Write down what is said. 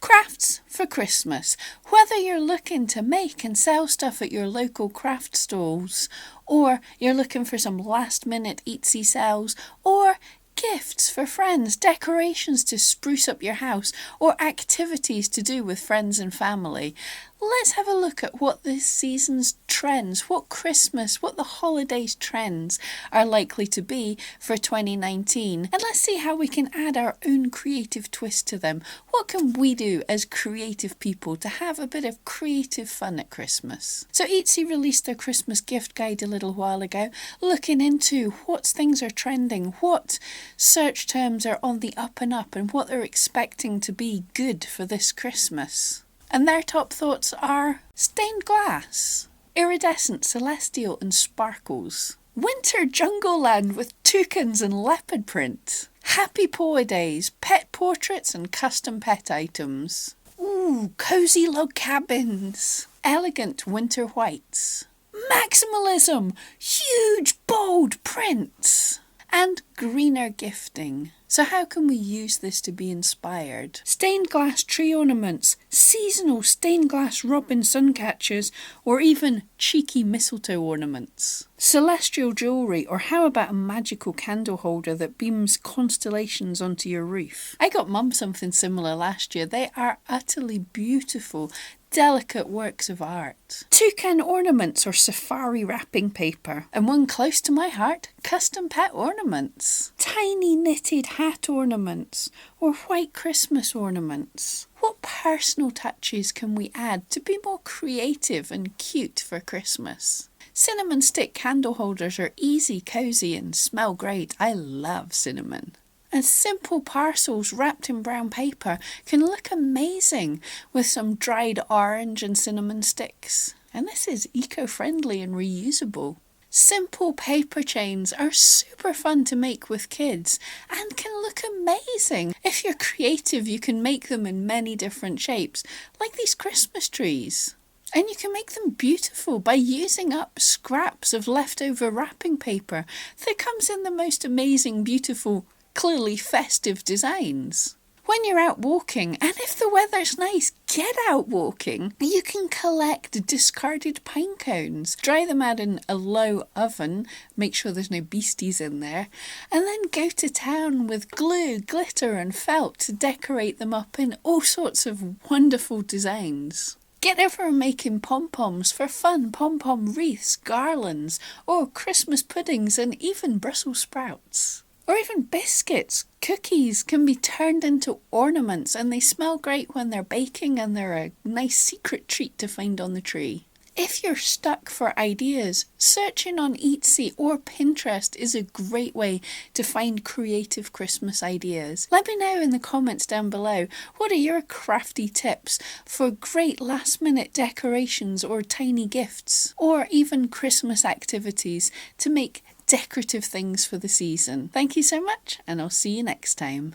Crafts for Christmas. Whether you're looking to make and sell stuff at your local craft stalls, or you're looking for some last minute Etsy sales, or gifts for friends, decorations to spruce up your house, or activities to do with friends and family. Let's have a look at what this season's trends, what the holidays trends are likely to be for 2019. And let's see how we can add our own creative twist to them. What can we do as creative people to have a bit of creative fun at Christmas? So Etsy released their Christmas gift guide a little while ago, looking into what things are trending, what search terms are on the up and up, and what they're expecting to be good for this Christmas. And their top thoughts are stained glass, iridescent, celestial and sparkles, winter jungle land with toucans and leopard print, happy Poa days, pet portraits and custom pet items, cozy log cabins, elegant winter whites, maximalism, huge bold prints, and greener gifting. So how can we use this to be inspired? Stained glass tree ornaments, seasonal stained glass robin suncatchers, or even cheeky mistletoe ornaments. Celestial jewellery, or how about a magical candle holder that beams constellations onto your roof? I got Mum something similar last year. They are utterly beautiful, delicate works of art. Toucan ornaments or safari wrapping paper. And one close to my heart, custom pet ornaments. Tiny knitted hat ornaments or white Christmas ornaments. What personal touches can we add to be more creative and cute for Christmas? Cinnamon stick candle holders are easy, cosy and smell great. I love cinnamon. And simple parcels wrapped in brown paper can look amazing with some dried orange and cinnamon sticks. And this is eco-friendly and reusable. Simple paper chains are super fun to make with kids and can look amazing. If you're creative, you can make them in many different shapes, like these Christmas trees. And you can make them beautiful by using up scraps of leftover wrapping paper that comes in the most amazing, beautiful, clearly festive designs. When you're out walking, and if the weather's nice, get out walking. You can collect discarded pine cones, dry them out in a low oven, make sure there's no beasties in there, and then go to town with glue, glitter and felt to decorate them up in all sorts of wonderful designs. Get over making pom-poms for fun, pom-pom wreaths, garlands, or Christmas puddings and even Brussels sprouts. Or even biscuits, cookies can be turned into ornaments and they smell great when they're baking and they're a nice secret treat to find on the tree. If you're stuck for ideas, searching on Etsy or Pinterest is a great way to find creative Christmas ideas. Let me know in the comments down below, what are your crafty tips for great last minute decorations or tiny gifts, or even Christmas activities to make decorative things for the season. Thank you so much, and I'll see you next time.